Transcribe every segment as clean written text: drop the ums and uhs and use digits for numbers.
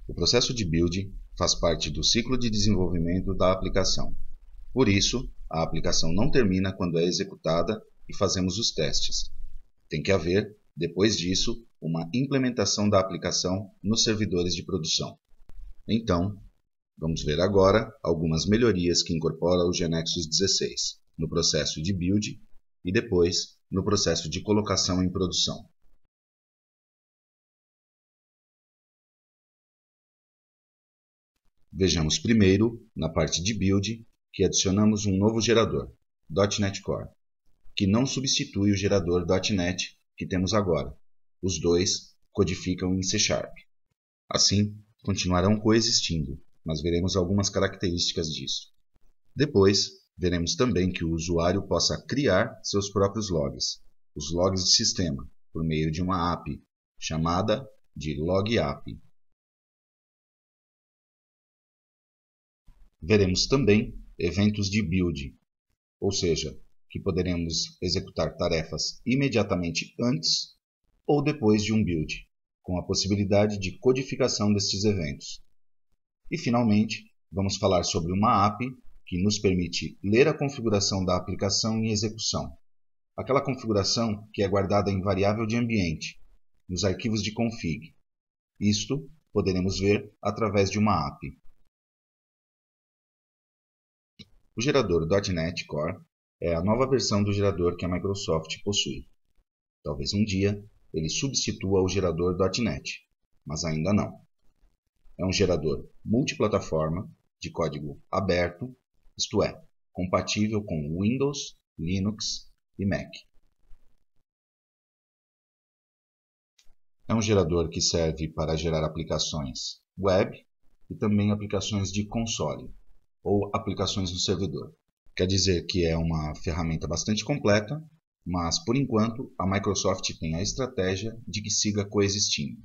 O processo de build faz parte do ciclo de desenvolvimento da aplicação. Por isso, a aplicação não termina quando é executada e fazemos os testes. Tem que haver, depois disso, uma implementação da aplicação nos servidores de produção. Então, vamos ver agora algumas melhorias que incorpora o GeneXus 16 no processo de build e depois no processo de colocação em produção. Vejamos primeiro, na parte de build, que adicionamos um novo gerador, .NET Core, que não substitui o gerador .NET que temos agora. Os dois codificam em C#. Assim, continuarão coexistindo, mas veremos algumas características disso. Depois, veremos também que o usuário possa criar seus próprios logs, os logs de sistema, por meio de uma API, chamada de LogAPI. Veremos também eventos de build, ou seja, que poderemos executar tarefas imediatamente antes ou depois de um build, com a possibilidade de codificação destes eventos. E, finalmente, vamos falar sobre uma API que nos permite ler a configuração da aplicação em execução, aquela configuração que é guardada em variável de ambiente, nos arquivos de config. Isto poderemos ver através de uma API. O gerador .NET Core é a nova versão do gerador que a Microsoft possui. Talvez um dia ele substitua o gerador .NET, mas ainda não. É um gerador multiplataforma, de código aberto, isto é, compatível com Windows, Linux e Mac. É um gerador que serve para gerar aplicações web e também aplicações de console, ou aplicações no servidor. Quer dizer que é uma ferramenta bastante completa, mas por enquanto a Microsoft tem a estratégia de que siga coexistindo.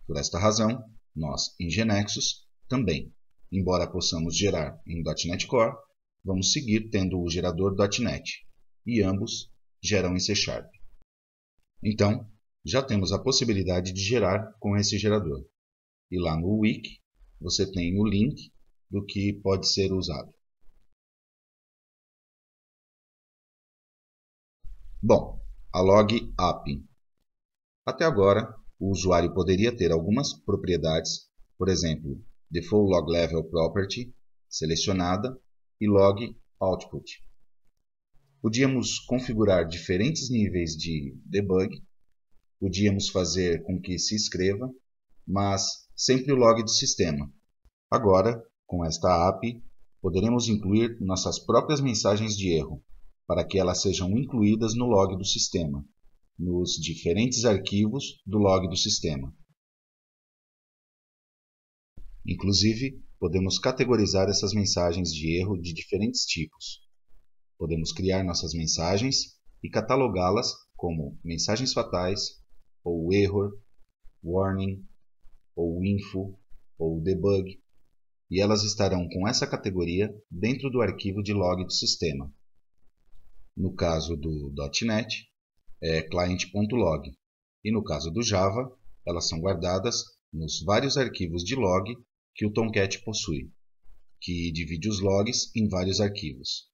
Por esta razão, nós em GeneXus também, embora possamos gerar em .NET Core, vamos seguir tendo o gerador .NET, e ambos geram em C#. Então, já temos a possibilidade de gerar com esse gerador. E lá no wiki você tem o link do que pode ser usado. Bom, a LogAPI. Até agora, o usuário poderia ter algumas propriedades, por exemplo, Default Log Level Property, selecionada, e Log Output. Podíamos configurar diferentes níveis de debug, podíamos fazer com que se escreva, mas sempre o log do sistema. Agora, com esta API, poderemos incluir nossas próprias mensagens de erro, para que elas sejam incluídas no log do sistema, nos diferentes arquivos do log do sistema. Inclusive, podemos categorizar essas mensagens de erro de diferentes tipos. Podemos criar nossas mensagens e catalogá-las como mensagens fatais, ou error, warning, ou info, ou debug, e elas estarão com essa categoria dentro do arquivo de log do sistema. No caso do .NET, é client.log, e no caso do Java, elas são guardadas nos vários arquivos de log que o Tomcat possui, que divide os logs em vários arquivos.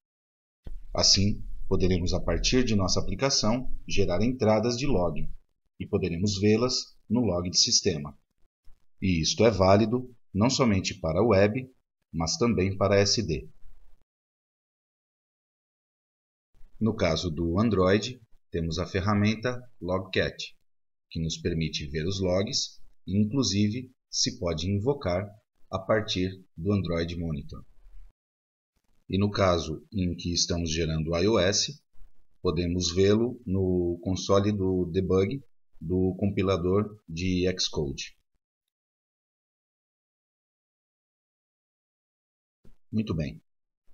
Assim, poderemos, a partir de nossa aplicação, gerar entradas de log, e poderemos vê-las no log de sistema. E isto é válido não somente para a web, mas também para a SD. No caso do Android, temos a ferramenta Logcat, que nos permite ver os logs e, inclusive, se pode invocar a partir do Android Monitor. E no caso em que estamos gerando iOS, podemos vê-lo no console do debug do compilador de Xcode. Muito bem,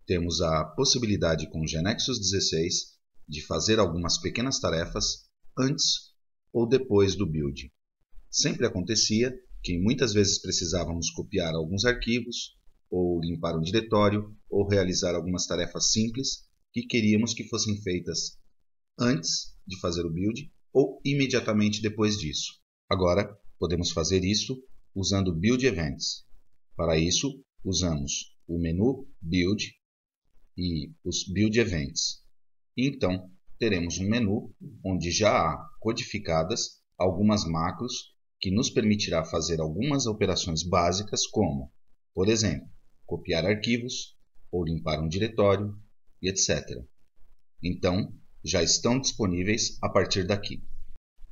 temos a possibilidade com o GeneXus 16 de fazer algumas pequenas tarefas antes ou depois do build. Sempre acontecia que muitas vezes precisávamos copiar alguns arquivos, ou limpar um diretório, ou realizar algumas tarefas simples que queríamos que fossem feitas antes de fazer o build ou imediatamente depois disso. Agora, podemos fazer isso usando Build Events. Para isso, usamos o menu Build e os Build Events. E então, teremos um menu onde já há codificadas algumas macros que nos permitirá fazer algumas operações básicas como, por exemplo, copiar arquivos ou limpar um diretório e etc. Então, já estão disponíveis a partir daqui.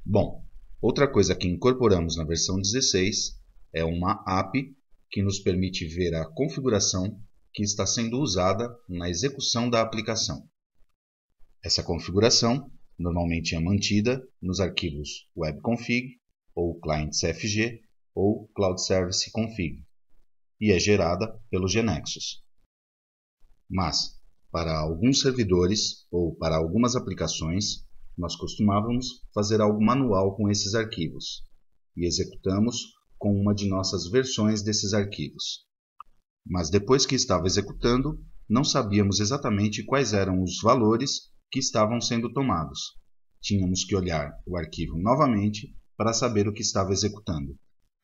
Bom, outra coisa que incorporamos na versão 16 é uma API que nos permite ver a configuração que está sendo usada na execução da aplicação. Essa configuração normalmente é mantida nos arquivos webconfig, ou client.cfg, ou cloud-service-config, e é gerada pelo Gnexus. Mas, para alguns servidores ou para algumas aplicações, nós costumávamos fazer algo manual com esses arquivos, e executamos com uma de nossas versões desses arquivos. Mas depois que estava executando, não sabíamos exatamente quais eram os valores que estavam sendo tomados. Tínhamos que olhar o arquivo novamente para saber o que estava executando.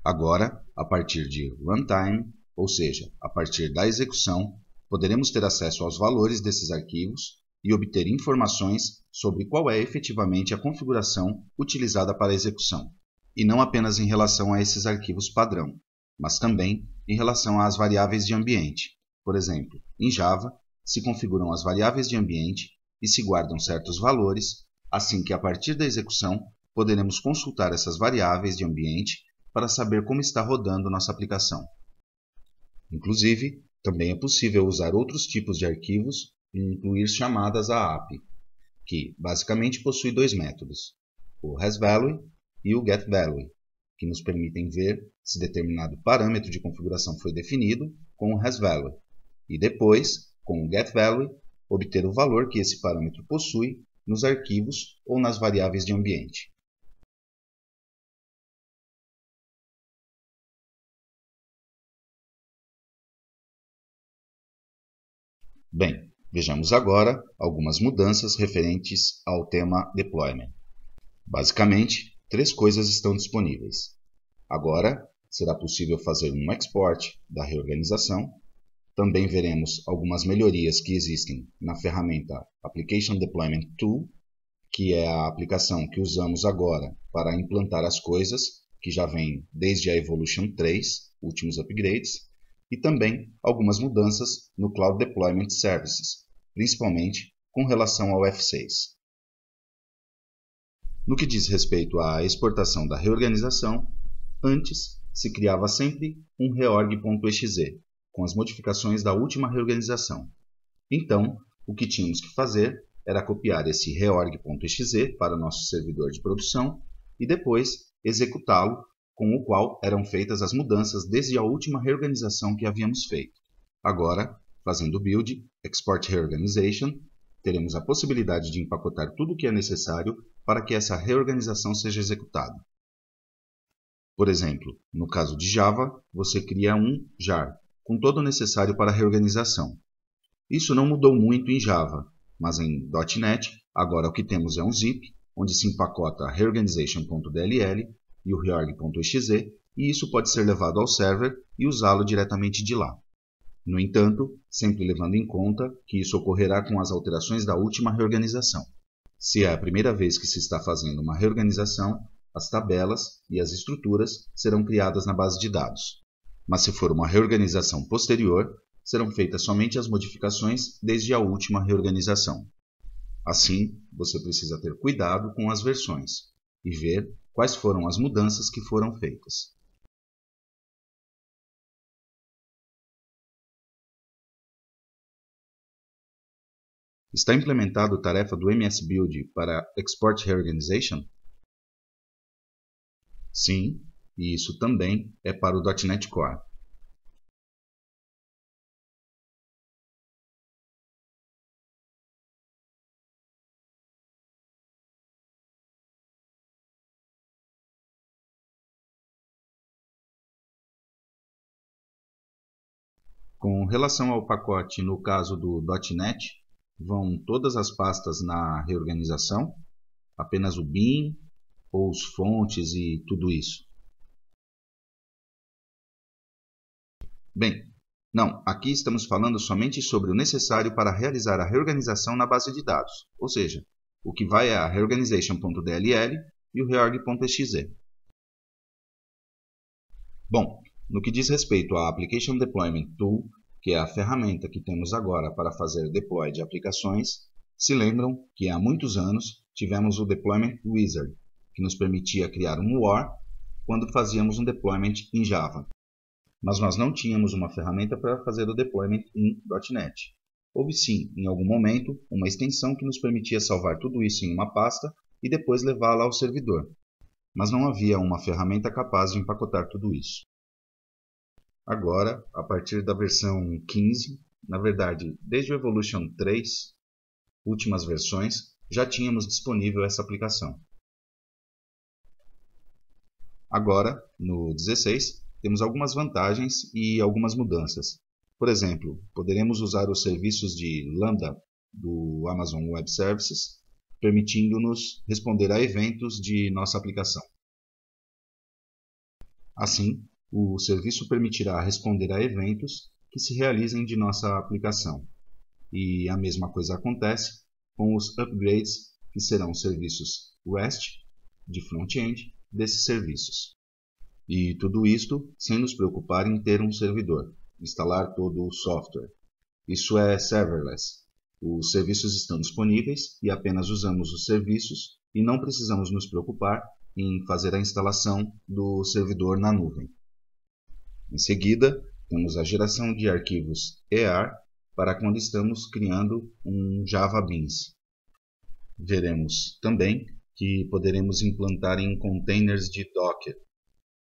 Agora, a partir de runtime, ou seja, a partir da execução, poderemos ter acesso aos valores desses arquivos e obter informações sobre qual é efetivamente a configuração utilizada para a execução, e não apenas em relação a esses arquivos padrão, mas também em relação às variáveis de ambiente. Por exemplo, em Java, se configuram as variáveis de ambiente e se guardam certos valores, assim que a partir da execução poderemos consultar essas variáveis de ambiente para saber como está rodando nossa aplicação. Inclusive, também é possível usar outros tipos de arquivos e incluir chamadas à API, que basicamente possui dois métodos, o hasValue e o getValue, que nos permitem ver se determinado parâmetro de configuração foi definido com o hasValue, e depois, com o getValue, obter o valor que esse parâmetro possui nos arquivos ou nas variáveis de ambiente. Bem, vejamos agora algumas mudanças referentes ao tema Deployment. Basicamente, três coisas estão disponíveis. Agora, será possível fazer um export da reorganização. Também veremos algumas melhorias que existem na ferramenta Application Deployment Tool, que é a aplicação que usamos agora para implantar as coisas, que já vem desde a Evolution 3, últimos upgrades, e também algumas mudanças no Cloud Deployment Services, principalmente com relação ao F6. No que diz respeito à exportação da reorganização, antes se criava sempre um reorg.exe, com as modificações da última reorganização. Então, o que tínhamos que fazer era copiar esse reorg.exe para o nosso servidor de produção e depois executá-lo, com o qual eram feitas as mudanças desde a última reorganização que havíamos feito. Agora, fazendo o build, export reorganization, teremos a possibilidade de empacotar tudo o que é necessário para que essa reorganização seja executada. Por exemplo, no caso de Java, você cria um jar, com todo o necessário para a reorganização. Isso não mudou muito em Java, mas em .NET, agora o que temos é um zip, onde se empacota a reorganization.dll e o reorg.exe, e isso pode ser levado ao server e usá-lo diretamente de lá. No entanto, sempre levando em conta que isso ocorrerá com as alterações da última reorganização. Se é a primeira vez que se está fazendo uma reorganização, as tabelas e as estruturas serão criadas na base de dados. Mas se for uma reorganização posterior, serão feitas somente as modificações desde a última reorganização. Assim, você precisa ter cuidado com as versões e ver quais foram as mudanças que foram feitas. Está implementado a tarefa do MS Build para Export Reorganization? Sim, e isso também é para o .NET Core. Com relação ao pacote no caso do .NET, vão todas as pastas na reorganização? Apenas o bin ou os fontes e tudo isso? Bem, não, aqui estamos falando somente sobre o necessário para realizar a reorganização na base de dados, ou seja, o que vai é a reorganization.dll e o reorg.exe. Bom, no que diz respeito à Application Deployment Tool, que é a ferramenta que temos agora para fazer deploy de aplicações, se lembram que há muitos anos tivemos o Deployment Wizard, que nos permitia criar um WAR quando fazíamos um deployment em Java. Mas nós não tínhamos uma ferramenta para fazer o deployment em .NET. Houve sim, em algum momento, uma extensão que nos permitia salvar tudo isso em uma pasta e depois levá-la ao servidor. Mas não havia uma ferramenta capaz de empacotar tudo isso. Agora, a partir da versão 15, na verdade, desde o Evolution 3, últimas versões, já tínhamos disponível essa aplicação. Agora, no 16, temos algumas vantagens e algumas mudanças. Por exemplo, poderemos usar os serviços de Lambda do Amazon Web Services, permitindo-nos responder a eventos de nossa aplicação. Assim, o serviço permitirá responder a eventos que se realizem de nossa aplicação. E a mesma coisa acontece com os upgrades, que serão serviços REST de front-end desses serviços. E tudo isto sem nos preocupar em ter um servidor, instalar todo o software. Isso é serverless. Os serviços estão disponíveis e apenas usamos os serviços e não precisamos nos preocupar em fazer a instalação do servidor na nuvem. Em seguida, temos a geração de arquivos EAR para quando estamos criando um Java Beans. Veremos também que poderemos implantar em containers de Docker,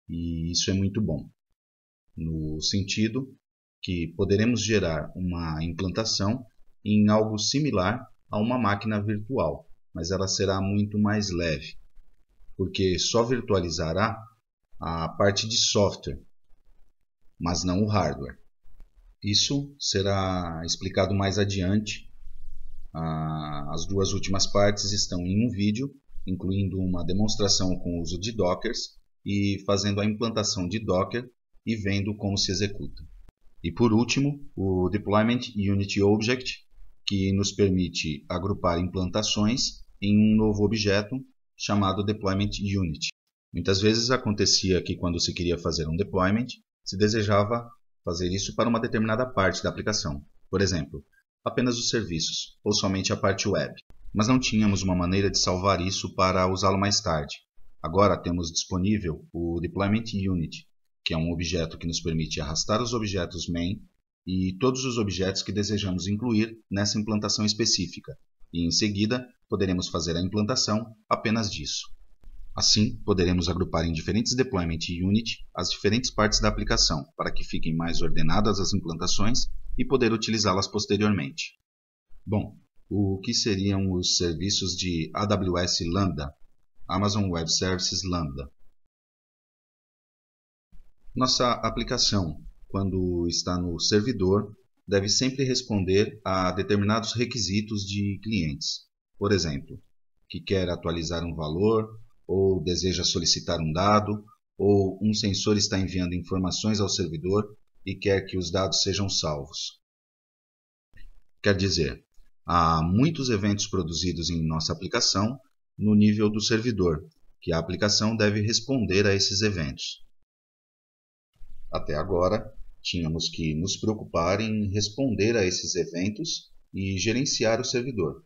e isso é muito bom, no sentido que poderemos gerar uma implantação em algo similar a uma máquina virtual, mas ela será muito mais leve, porque só virtualizará a parte de software, mas não o hardware. Isso será explicado mais adiante. As duas últimas partes estão em um vídeo, incluindo uma demonstração com o uso de Dockers e fazendo a implantação de Docker e vendo como se executa. E por último, o Deployment Unit Object, que nos permite agrupar implantações em um novo objeto chamado Deployment Unit. Muitas vezes acontecia que quando se queria fazer um deployment, se desejava fazer isso para uma determinada parte da aplicação, por exemplo, apenas os serviços ou somente a parte web, mas não tínhamos uma maneira de salvar isso para usá-lo mais tarde. Agora temos disponível o Deployment Unit, que é um objeto que nos permite arrastar os objetos main e todos os objetos que desejamos incluir nessa implantação específica, e em seguida poderemos fazer a implantação apenas disso. Assim, poderemos agrupar em diferentes Deployment Unit as diferentes partes da aplicação, para que fiquem mais ordenadas as implantações e poder utilizá-las posteriormente. Bom, o que seriam os serviços de AWS Lambda, Amazon Web Services Lambda? Nossa aplicação, quando está no servidor, deve sempre responder a determinados requisitos de clientes. Por exemplo, que quer atualizar um valor, ou deseja solicitar um dado, ou um sensor está enviando informações ao servidor e quer que os dados sejam salvos. Quer dizer, há muitos eventos produzidos em nossa aplicação no nível do servidor, que a aplicação deve responder a esses eventos. Até agora, tínhamos que nos preocupar em responder a esses eventos e gerenciar o servidor.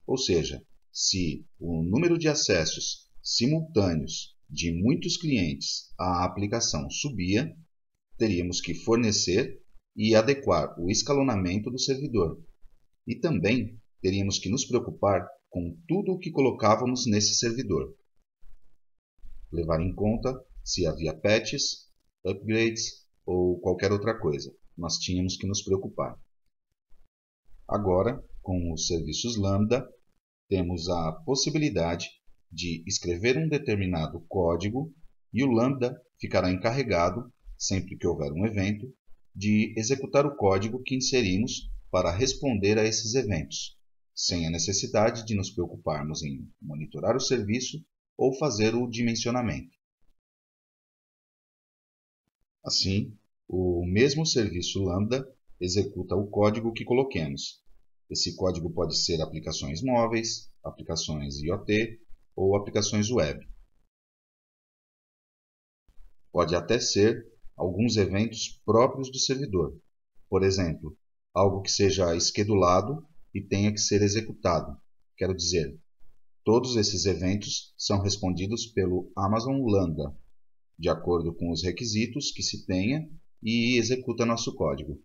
Ou seja, se o número de acessos simultâneos de muitos clientes à aplicação subia, teríamos que fornecer e adequar o escalonamento do servidor. E também teríamos que nos preocupar com tudo o que colocávamos nesse servidor. Levar em conta se havia patches, upgrades ou qualquer outra coisa. Nós tínhamos que nos preocupar. Agora, com os serviços Lambda, temos a possibilidade de escrever um determinado código e o Lambda ficará encarregado, sempre que houver um evento, de executar o código que inserimos para responder a esses eventos, sem a necessidade de nos preocuparmos em monitorar o serviço ou fazer o dimensionamento. Assim, O mesmo serviço Lambda executa o código que coloquemos. Esse código pode ser aplicações móveis, aplicações IoT ou aplicações web. Pode até ser alguns eventos próprios do servidor. Por exemplo, algo que seja schedulado e tenha que ser executado. Quero dizer, todos esses eventos são respondidos pelo Amazon Lambda, de acordo com os requisitos que se tenha, e executa nosso código.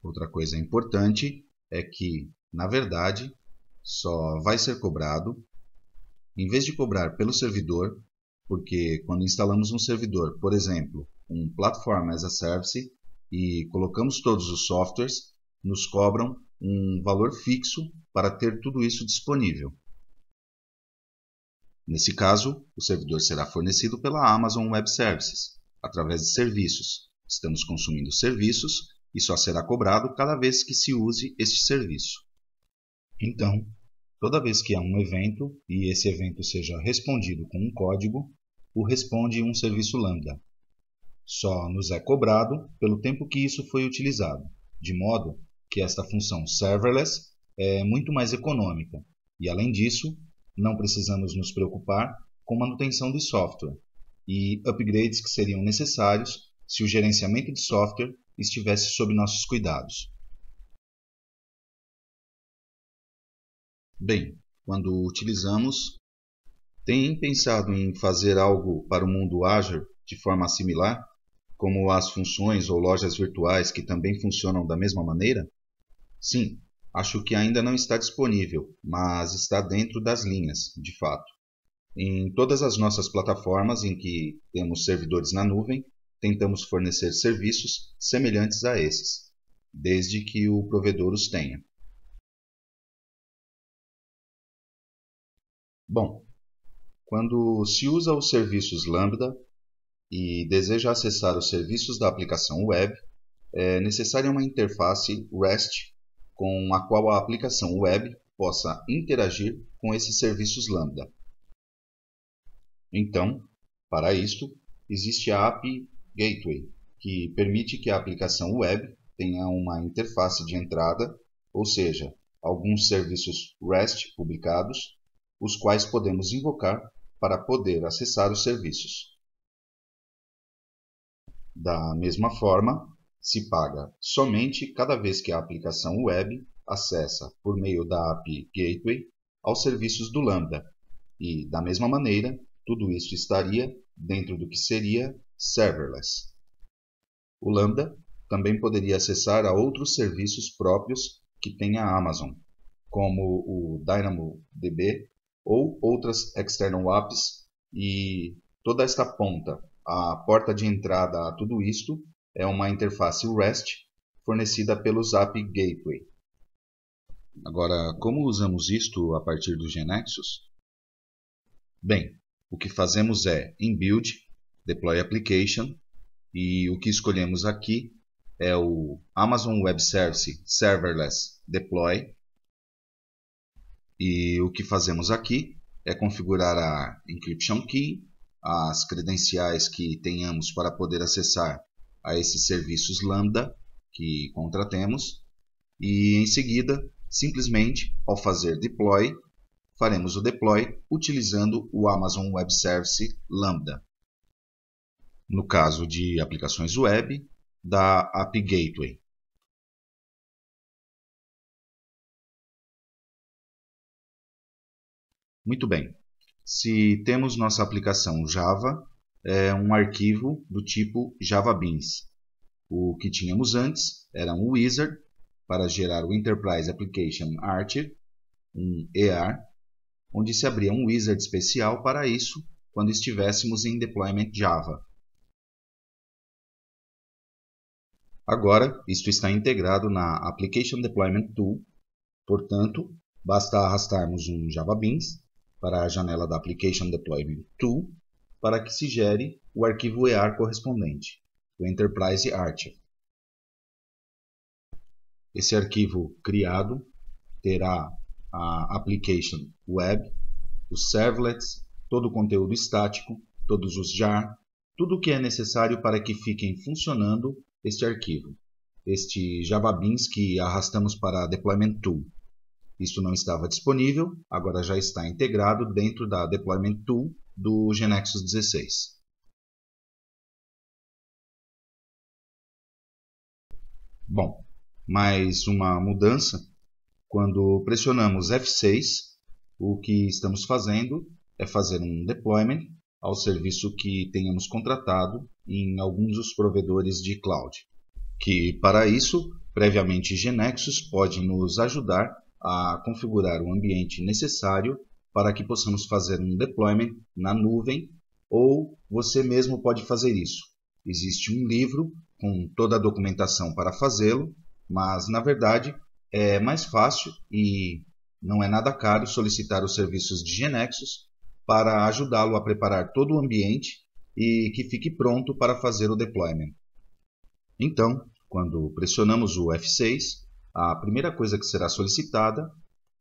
Outra coisa importante é que, na verdade, só vai ser cobrado, em vez de cobrar pelo servidor, porque quando instalamos um servidor, por exemplo, um Platform as a Service, e colocamos todos os softwares, nos cobram um valor fixo para ter tudo isso disponível. Nesse caso, o servidor será fornecido pela Amazon Web Services, através de serviços. Estamos consumindo serviços e só será cobrado cada vez que se use este serviço. Então, toda vez que há um evento e esse evento seja respondido com um código, o responde um serviço Lambda. Só nos é cobrado pelo tempo que isso foi utilizado, de modo que esta função serverless é muito mais econômica e, além disso, não precisamos nos preocupar com manutenção de software e upgrades que seriam necessários se o gerenciamento de software estivesse sob nossos cuidados. Bem, quando utilizamos, tem pensado em fazer algo para o mundo Azure de forma similar, como as funções ou lojas virtuais que também funcionam da mesma maneira? Sim, acho que ainda não está disponível, mas está dentro das linhas, de fato. Em todas as nossas plataformas em que temos servidores na nuvem, tentamos fornecer serviços semelhantes a esses, desde que o provedor os tenha. Bom, quando se usa os serviços Lambda e deseja acessar os serviços da aplicação web, é necessária uma interface REST com a qual a aplicação web possa interagir com esses serviços Lambda. Então, para isto, existe a API Gateway, que permite que a aplicação web tenha uma interface de entrada, ou seja, alguns serviços REST publicados, os quais podemos invocar para poder acessar os serviços. Da mesma forma, se paga somente cada vez que a aplicação web acessa, por meio da API Gateway, aos serviços do Lambda, e, da mesma maneira, tudo isso estaria dentro do que seria serverless. O Lambda também poderia acessar a outros serviços próprios que tem a Amazon, como o DynamoDB ou outras external apps, e toda esta ponta, a porta de entrada a tudo isto, é uma interface REST fornecida pelos API Gateway. Agora, como usamos isto a partir do GNexus? Bem, o que fazemos é, em Build, Deploy Application, e o que escolhemos aqui é o Amazon Web Service Serverless Deploy. E o que fazemos aqui é configurar a Encryption Key, as credenciais que tenhamos para poder acessar a esses serviços Lambda que contratemos, e em seguida, simplesmente, ao fazer Deploy, faremos o deploy utilizando o Amazon Web Service Lambda. No caso de aplicações web, da API Gateway. Muito bem. Se temos nossa aplicação Java, é um arquivo do tipo JavaBeans. O que tínhamos antes era um wizard para gerar o Enterprise Application Archive, um EAR, onde se abria um wizard especial para isso quando estivéssemos em Deployment Java. Agora, isto está integrado na Application Deployment Tool, portanto, basta arrastarmos um JavaBeans para a janela da Application Deployment Tool para que se gere o arquivo EAR correspondente, o Enterprise Archive. Esse arquivo criado terá a application web, os servlets, todo o conteúdo estático, todos os jar, tudo o que é necessário para que fiquem funcionando este arquivo, este JavaBeans que arrastamos para a Deployment Tool. Isso não estava disponível, agora já está integrado dentro da Deployment Tool do GeneXus 16. Bom, mais uma mudança. Quando pressionamos F6, o que estamos fazendo é fazer um deployment ao serviço que tenhamos contratado em alguns dos provedores de cloud, que para isso, previamente GeneXus pode nos ajudar a configurar o ambiente necessário para que possamos fazer um deployment na nuvem, ou você mesmo pode fazer isso. Existe um livro com toda a documentação para fazê-lo, mas na verdade é mais fácil e não é nada caro solicitar os serviços de GeneXus para ajudá-lo a preparar todo o ambiente e que fique pronto para fazer o deployment. Então, quando pressionamos o F6, a primeira coisa que será solicitada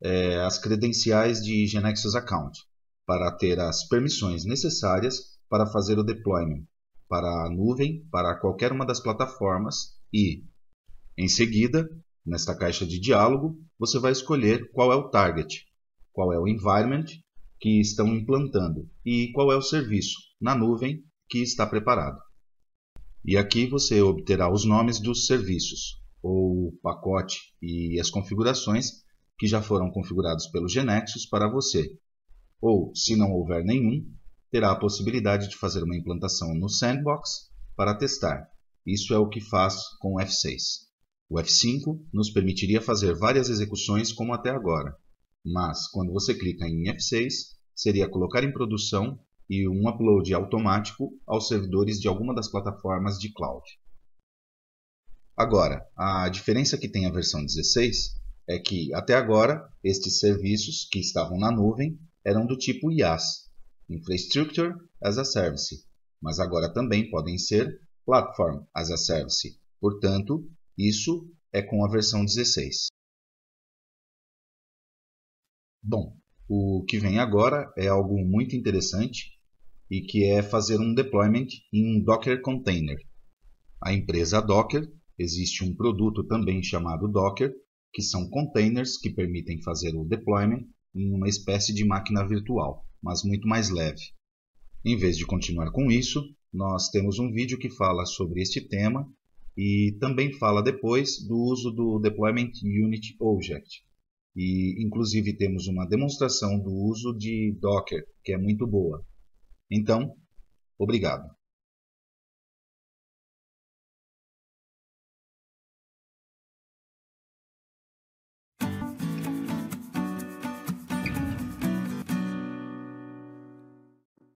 é as credenciais de GeneXus Account, para ter as permissões necessárias para fazer o deployment para a nuvem, para qualquer uma das plataformas e, em seguida, nesta caixa de diálogo, você vai escolher qual é o target, qual é o environment que estão implantando e qual é o serviço na nuvem que está preparado. E aqui você obterá os nomes dos serviços, ou o pacote e as configurações que já foram configurados pelo GeneXus para você. Ou, se não houver nenhum, terá a possibilidade de fazer uma implantação no Sandbox para testar. Isso é o que faz com o F6. O F5 nos permitiria fazer várias execuções como até agora, mas quando você clica em F6, seria colocar em produção e um upload automático aos servidores de alguma das plataformas de cloud. Agora, a diferença que tem a versão 16 é que, até agora, estes serviços que estavam na nuvem eram do tipo IaaS, Infrastructure as a Service, mas agora também podem ser Platform as a Service. Portanto, isso é com a versão 16. Bom, o que vem agora é algo muito interessante e que é fazer um deployment em Docker Container. A empresa Docker, existe um produto também chamado Docker, que são containers que permitem fazer o deployment em uma espécie de máquina virtual, mas muito mais leve. Em vez de continuar com isso, nós temos um vídeo que fala sobre este tema e também fala depois do uso do Deployment Unit Object. E inclusive temos uma demonstração do uso de Docker, que é muito boa. Então, obrigado.